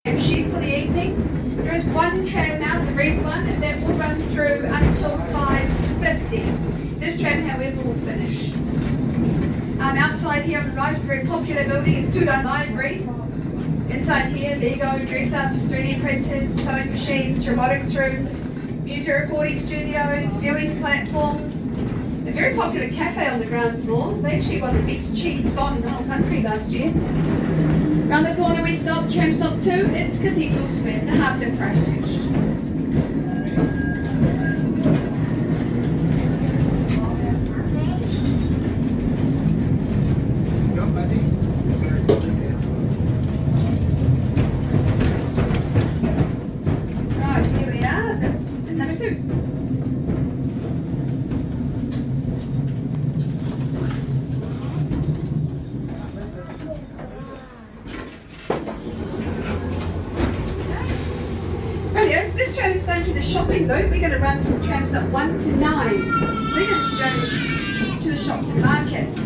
sheet for the evening. There is one tram out, the red one, and that will run through until 5:50. This tram, however, will finish. Outside here on the right, a very popular building is Tudor Library. Inside here, Lego, dress-ups, 3D printers, sewing machines, robotics rooms, music recording studios, viewing platforms. A very popular cafe on the ground floor. They actually won the best cheese scone in the whole country last year. Round the corner we stop, tram stop 2, it's Cathedral Square, in the heart of Christchurch. Right, here we are, this is number 2. This tram is going to the shopping loop. We're going to run from tram stop 1 to 9. We're going to go to the shops and markets.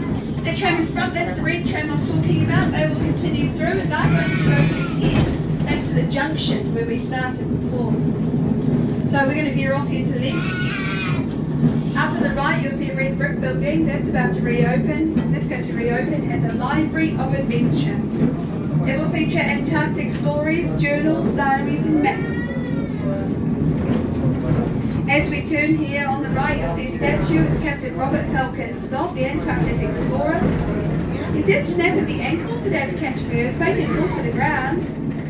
The tram in front, that's the red tram I was talking about. They will continue through and they're going to go from 10 back to the junction where we started before. So we're going to veer off here to the left. Out to the right you'll see a red brick building. That's about to reopen. That's going to reopen as a library of adventure. It will feature Antarctic stories, journals, diaries and maps. As we turn here on the right, you'll see a statue. It's Captain Robert Falcon Scott, the Antarctic explorer. He did snap at the ankles and had to catch an earthquake and fall to the ground.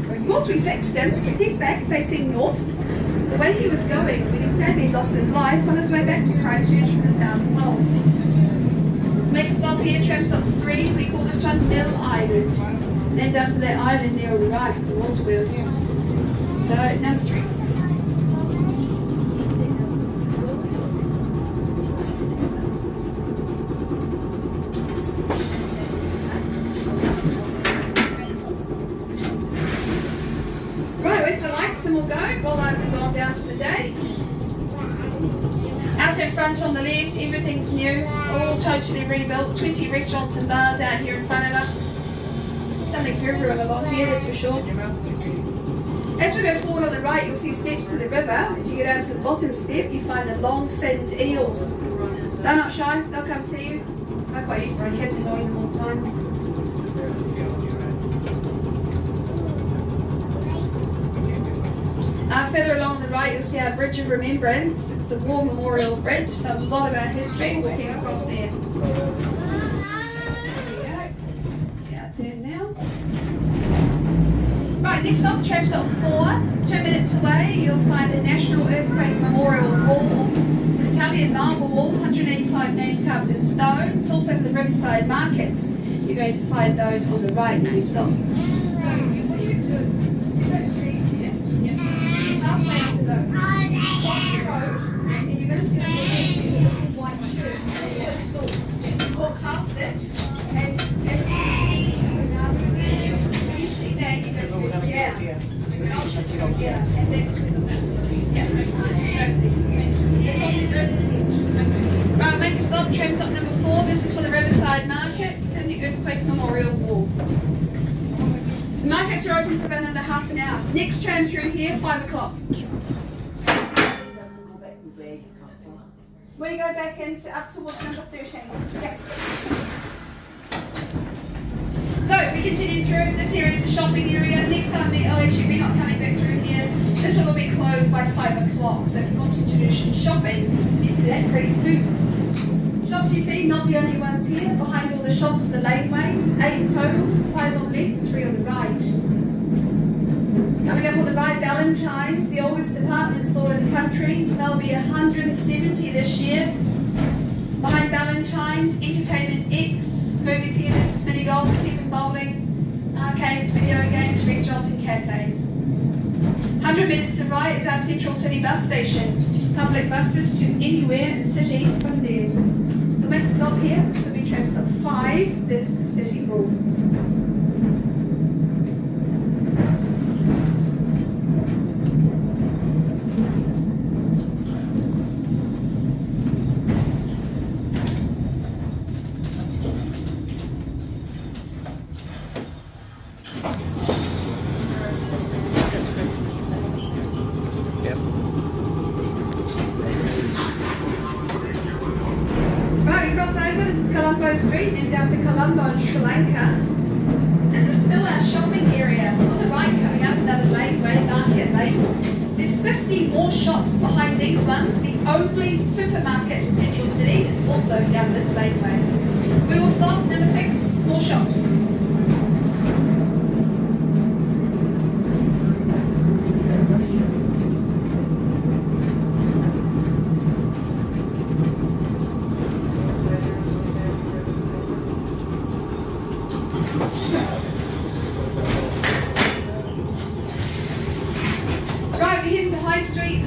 Of course, we fixed him. He's back facing north, the way he was going when he sadly lost his life on his way back to Christchurch from the South Pole. Make a stop here, tram stop 3. We call this one Mill Island, named after that island there on the right, the water wheel. So, number 3. All lights have gone down for the day. Out in front on the left, everything's new, all totally rebuilt. 20 restaurants and bars out here in front of us. Something for everyone along here, that's for sure. As we go forward on the right, you'll see steps to the river. If you go down to the bottom step, you find the long-finned eels. They're not shy, they'll come see you. I'm quite used to the kids annoying them all the time. Further along the right, you'll see our Bridge of Remembrance. It's the War Memorial Bridge, so a lot of our history walking across there. Yeah, turn now. Right, next stop, tram stop 4. 2 minutes away, you'll find the National Earthquake Memorial Wall. It's an Italian marble wall, 185 names carved in stone. It's also for the riverside markets. You're going to find those on the right next stop. Cross the road, and you're going to see on the left is a little white shirt. It's a school. Walk past it, and as it's you see that, you go to the down. And that's where the That's on the river's edge. Right, make a stop, tram stop number 4. This is for the riverside markets and the Earthquake Memorial Wall. The markets are open for about another half an hour. Next tram through here, 5 o'clock. We go back into up towards number 13. Yes. So we continue through. This area is a shopping area. Next time we're not coming back through here. This will be closed by 5 o'clock. So if you want to do some shopping, you need to do that pretty soon. Shops you see, not the only ones here. Behind all the shops, the laneways, 8 in total, 5 on the left and 3 on the right. Coming up on the right, Valentine's, the oldest department store in the country. There'll be 170 this year. Behind Valentine's, Entertainment X, movie theatres, mini golf, tip and bowling, arcades, video games, restaurants and cafes. 100 metres to the right is our Central City bus station. Public buses to anywhere in the city from there. So make a stop here. This will be tram stop 5. This is City Hall. Street and down to Colombo and Sri Lanka. This is still our shopping area. On the right, coming up another laneway, Market Lane. There's 50 more shops behind these ones. The only supermarket in Central City is also down this laneway. We will stop number 6, more shops.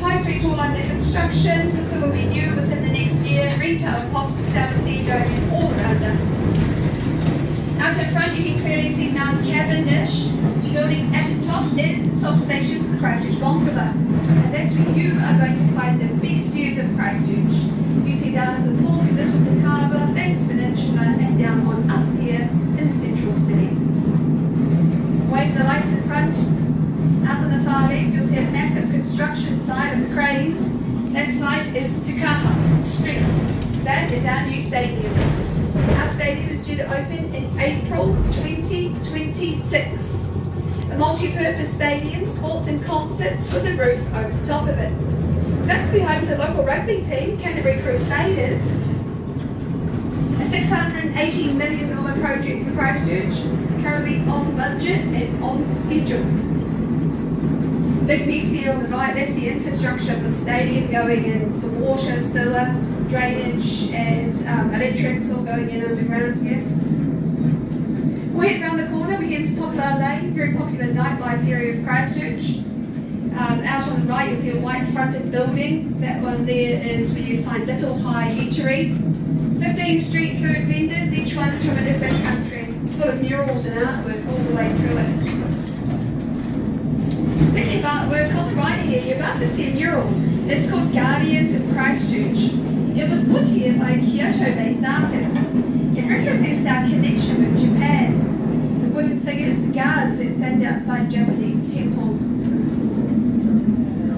High Street's all under construction. This will be new within the next year. Retail and hospitality going in all around us. Out in front you can clearly see Mount Cavendish. The building at the top is the top station for the Christchurch Gondola. And that's where you are going to find the best views of Christchurch. You see down as the port to Littleton Harbour, Banks Peninsula and down on us here in the Central City. Wave the lights in front. Out on the far left, you'll see a massive construction site of the cranes. That site is Takaha Street. That is our new stadium. Our stadium is due to open in April 2026. A multi-purpose stadium, sports and concerts with a roof over the top of it. It's going to be home to a local rugby team, Canterbury Crusaders. A $680 million project for Christchurch, currently on budget and on schedule. Big piece here on the right, that's the infrastructure for the stadium going in, so water, sewer, drainage and electrics all going in underground here. We'll head around the corner, we get into Poplar Lane, very popular nightlife area of Christchurch. Out on the right you'll see a white fronted building, that one there is where you find Little High Eatery. 15 street food vendors, each one's from a different country. It's full of murals and artwork all the way through it. Speaking of artwork, on the right here, you're about to see a mural. It's called Guardians of Christchurch. It was put here by a Kyoto-based artist. It represents our connection with Japan. The wooden figures, the guards that stand outside Japanese temples.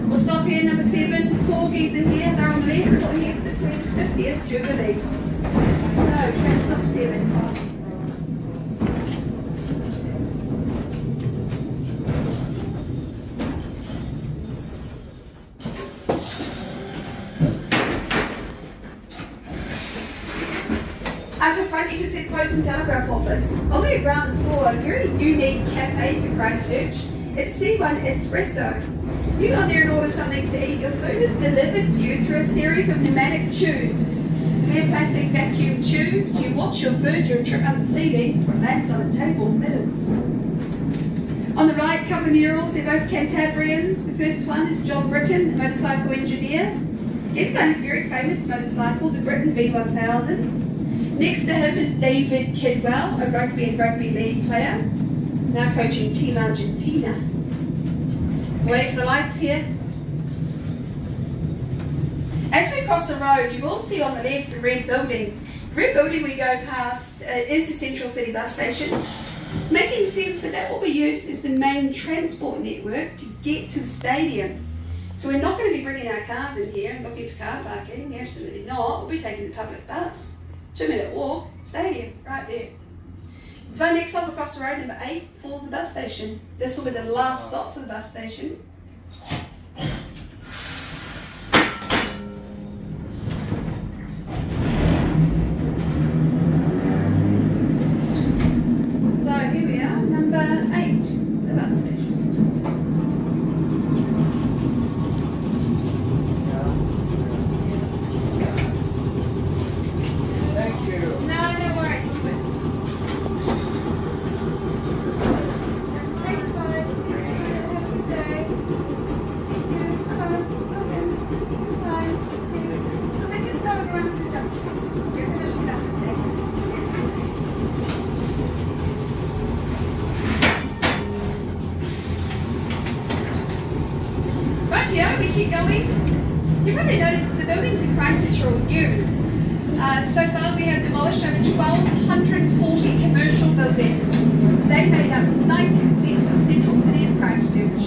We'll stop here, number 7. Corgis in here, they're on the left. We're looking at the 50th Jubilee. So, train stop 7. Out in front you can see the Post and Telegraph office. On the ground floor, a very unique cafe to Christchurch. It's C1 Espresso. You go there and order something to eat. Your food is delivered to you through a series of pneumatic tubes. Clear plastic vacuum tubes. You watch your food, you trip up the ceiling before it lands on the table in the middle. On the right, couple of murals. They're both Cantabrians. The first one is John Britton, a motorcycle engineer. He's owned a very famous motorcycle, the Britton V1000. Next to him is David Kidwell, a rugby and rugby league player, now coaching Team Argentina. Wait for the lights here. As we cross the road, you will see on the left the red building. The red building we go past is the Central City bus station, making sense that will be used as the main transport network to get to the stadium. So we're not going to be bringing our cars in here and looking for car parking, absolutely not. We'll be taking the public bus. 2-minute walk, stadium, right there. So next stop across the road, number 8, for the bus station. This will be the last stop for the bus station. So here we are, number 8, the bus station. Rightio, we keep going. You probably noticed the buildings in Christchurch are all new. So far we have demolished over 1,240 commercial buildings. They made up 90% of the Central City of Christchurch.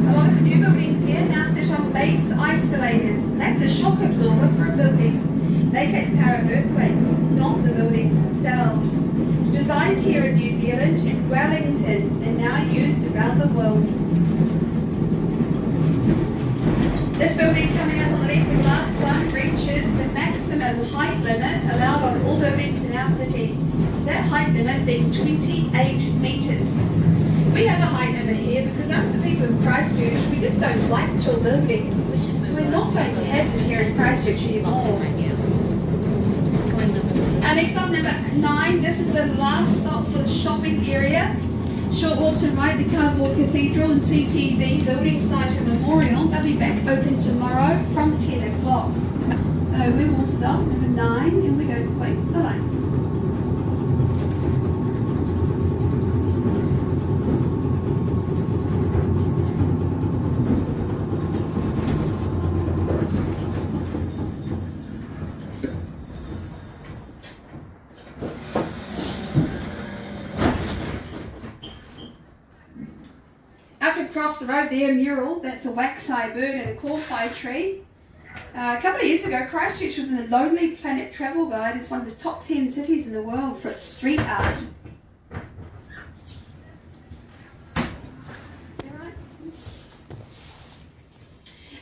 A lot of the new buildings here now sit on base isolators. That's a shock absorber for a building. They take the power of earthquakes, not are used around the world. This building coming up on the left, the last one, reaches the maximum height limit allowed on all buildings in our city. That height limit being 28 metres. We have a height limit here because us, the people in Christchurch, we just don't like tall buildings. So we're not going to have them here in Christchurch anymore. Next stop, number 9. This is the last stop for the shopping area. Short walk to the right, the Cardboard Cathedral and CTV Building Site and Memorial. They'll be back open tomorrow from 10 o'clock. So we will stop, number 9, and we're going to wait for the lights. Across the road there, a mural, that's a wax-eye bird and a kowhai tree. A couple of years ago, Christchurch was in the Lonely Planet Travel Guide as one of the top 10 cities in the world for its street art.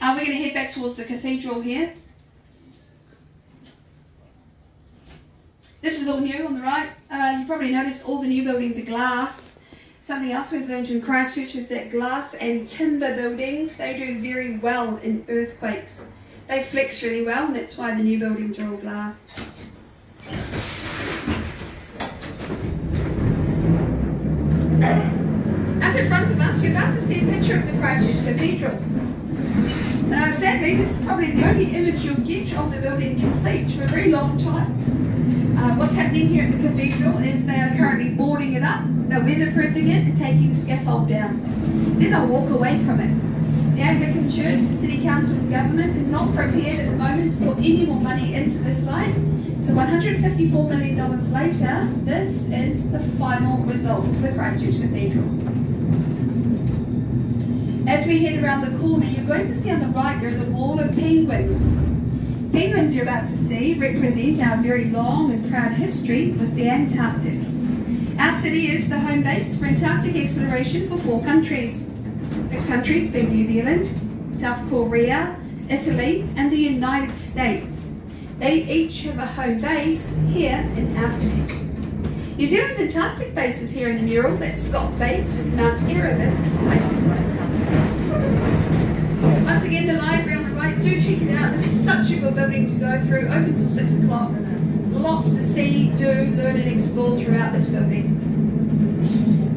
We're going to head back towards the cathedral here. This is all new on the right. You probably noticed all the new buildings are glass. Something else we've learned in Christchurch is that glass and timber buildings, they do very well in earthquakes. They flex really well, and that's why the new buildings are all glass. As in front of us, you're about to see a picture of the Christchurch Cathedral. Sadly, this is probably the only image you'll get of the building complete for a very long time. What's happening here at the cathedral is they are currently boarding it up, they're weatherproofing it and taking the scaffold down. Then they'll walk away from it. The Anglican Church, the City Council and Government are not prepared at the moment to put any more money into this site. So $154 million later, this is the final result for the Christchurch Cathedral. As we head around the corner, you're going to see on the right there is a wall of penguins. Penguins you're about to see represent our very long and proud history with the Antarctic. Our city is the home base for Antarctic exploration for 4 countries. Those countries being New Zealand, South Korea, Italy and the United States. They each have a home base here in our city. New Zealand's Antarctic base is here in the mural, that's Scott Base with Mount Erebus. Once again, the library on the right, do check it out. This is such a good building to go through, open till 6 o'clock. Lots to see, do, learn and explore throughout this building.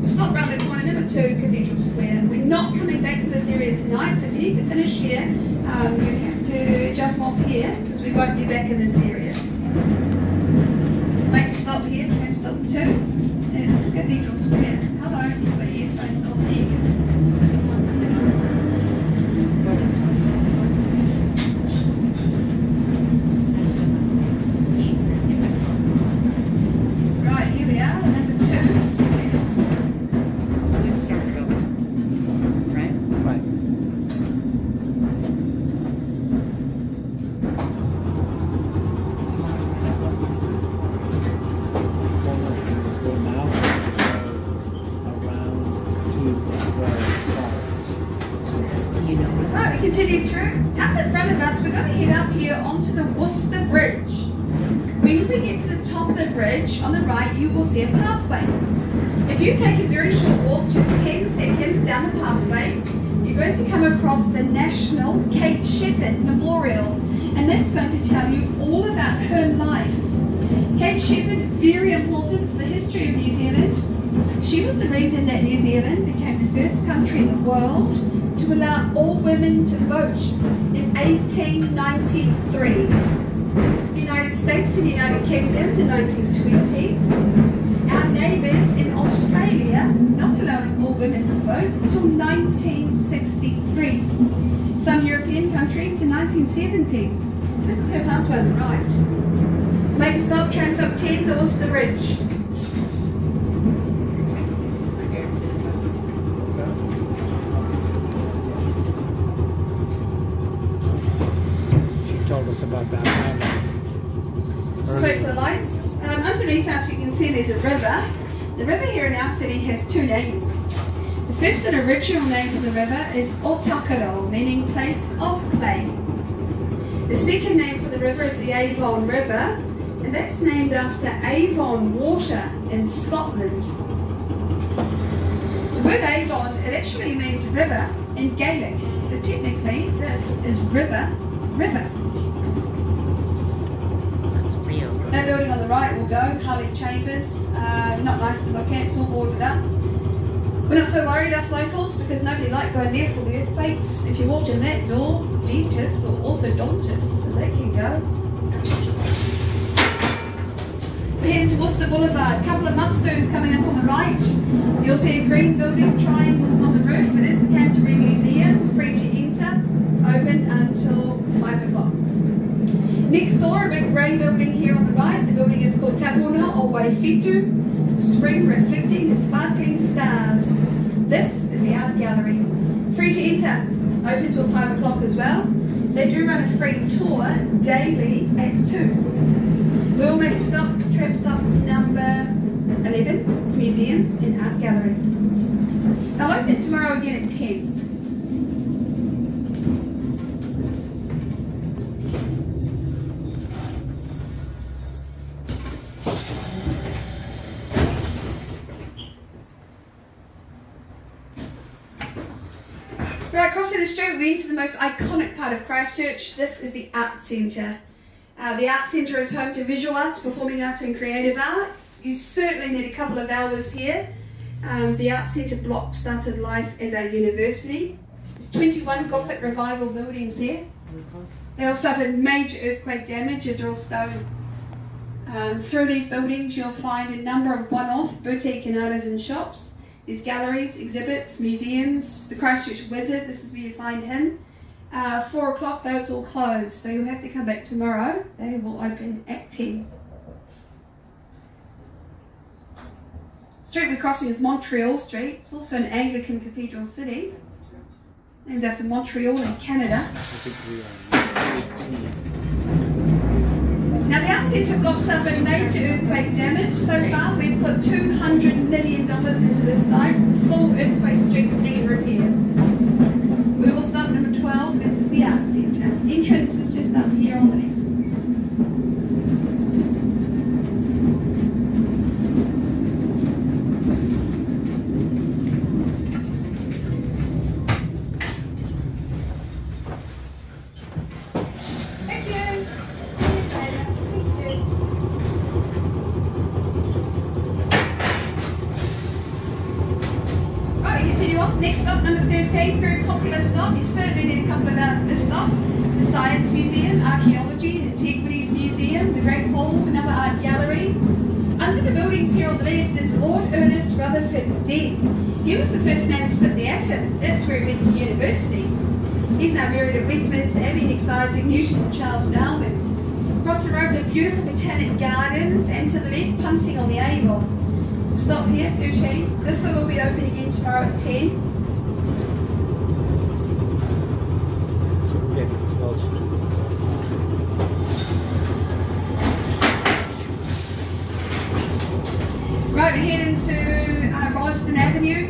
We'll stop around the corner, number 2, Cathedral Square. We're not coming back to this area tonight, so if you need to finish here, you have to jump off here, because we won't be back in this area. Make a stop here, tram stop 2, and it's Cathedral Square. Hello, you've got your earphones on there. Continue through. Out in front of us, we're going to head up here onto the Worcester Bridge. When we get to the top of the bridge, on the right, you will see a pathway. If you take a very short walk, just 10 seconds down the pathway, you're going to come across the National Kate Sheppard Memorial, and that's going to tell you all about her life. Kate Sheppard, very important for the history of New Zealand. She was the reason that New Zealand became the first country in the world to allow all women to vote in 1893. The United States and the United Kingdom in the 1920s. Our neighbours in Australia not allowing all women to vote until 1963. Some European countries in the 1970s. This is her pathway on the right. Make a stop, tram stop 10, the Worcester Bridge. Told us about that. Just wait for the lights. Underneath us you can see there's a river. The river here in our city has 2 names. First and original name for the river is Otakaro, meaning place of play. The second name for the river is the Avon River, and that's named after Avon water in Scotland. The word Avon, it actually means river in Gaelic, so technically this is river. That building on the right will go, Harley Chambers, not nice to look at, it's all boarded up. We're not so worried, us locals, because nobody liked going there for the earthquakes. If you walked in that door, dentists or orthodontists, so they can go. We're heading to Worcester Boulevard, a couple of mustoos coming up on the right. You'll see a green building, triangles on the roof. It is the Canterbury Museum, free to enter, open until 5 o'clock. Next door, a big grey building here on the right. The building is called Tapuna or Waifitu, spring reflecting the sparkling stars. This is the art gallery. Free to enter, open till 5 o'clock as well. They do run a free tour daily at 2. We'll make a stop, tram stop number 11, museum and art gallery. I'll open it tomorrow again at 10. Right, crossing the street, we're into the most iconic part of Christchurch. This is the Art Centre. The Art Centre is home to visual arts, performing arts and creative arts. You certainly need a couple of hours here. The Art Centre block started life as a university. There's 21 Gothic revival buildings here. They all suffered major earthquake damage as they're all stone. Through these buildings you'll find a number of one-off boutique and artisan shops. There's galleries, exhibits, museums, the Christchurch Wizard, this is where you find him. 4 o'clock though, it's all closed, so you'll have to come back tomorrow. They will open at 10. Street we're crossing is Montreal Street. It's also an Anglican cathedral city, named after Montreal in Canada. Now the Art Centre block suffered major earthquake damage. So far we've put $200 million into this site for full earthquake strengthening and repairs. We will start number 12. This is the Art Centre. Entrance is just up here on the left. Next stop, number 13, very popular stop. You certainly need a couple of hours at this stop. It's the Science Museum, Archaeology and Antiquities Museum, the Great Hall, another art gallery. Under the buildings here on the left is Lord Ernest Rutherford's den. He was the first man to split the atom. That's where he went to university. He's now buried at Westminster Abbey next to Isaac Newton and Charles Darwin. Across the road, the beautiful botanic gardens, and to the left, punting on the Avon. We'll stop here, 13. This one will be open again tomorrow at 10. Right, we're heading to Rolleston Avenue.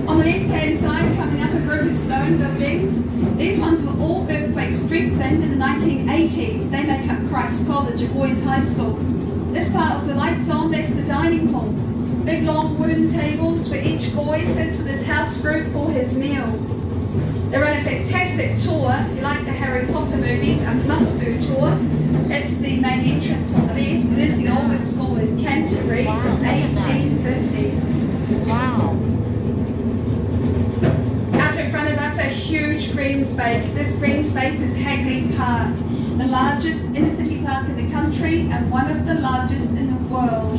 On the left-hand side, coming up a group of stone buildings. These ones were all earthquake strengthened in the 1980s. They make up Christ's College at Boys High School. This part of the lights on, that's the dining hall. Big long wooden tables where each boy sits with his house group for his meal. They run a fantastic tour. If you like the Harry Potter movies, a must-do tour. It's the main entrance on the left. It is the oldest school in Canterbury from 1850. Wow. Out in front of us, a huge green space. This green space is Hagley Park, the largest inner-city park in the country and one of the largest in the world.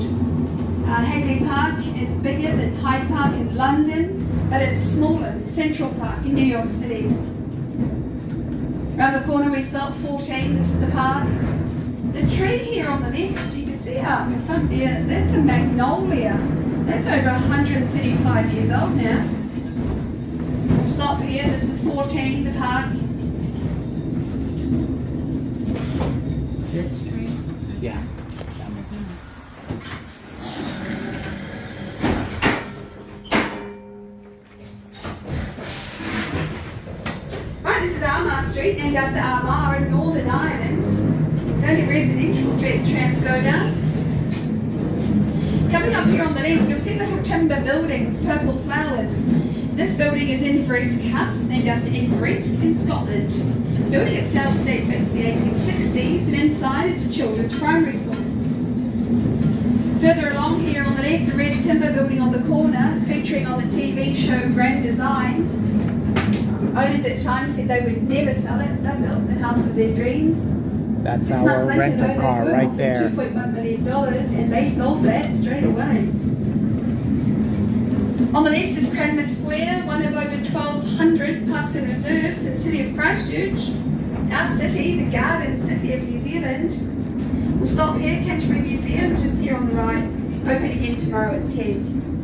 Hagley Park is bigger than Hyde Park in London, but it's smaller than Central Park in New York City. Around the corner we stop, 14, this is the park. The tree here on the left, you can see out in front there, that's a magnolia. That's over 135 years old now. We'll stop here. This is 14, the park. This street? Yeah. Right, this is Armagh Street, named after Armagh in Northern Ireland. The only residential street the trams go down. Coming up here on the left, you'll see a little timber building with purple flowers. This building is Inverness House, named after Inverness in Scotland. The building itself dates back to the 1860s, and inside is a children's primary school. Further along here on the left, a red timber building on the corner, featuring on the TV show Grand Designs. Owners at the time said they would never sell it. They built the house of their dreams. That's our rental car right there. $2.1 million, and they sold that straight away. On the left is Cranmer Square, one of over 1,200 parks and reserves in the city of Christchurch. Our city, the Garden City of New Zealand. We'll stop here, Canterbury Museum, just here on the right, open again tomorrow at 10.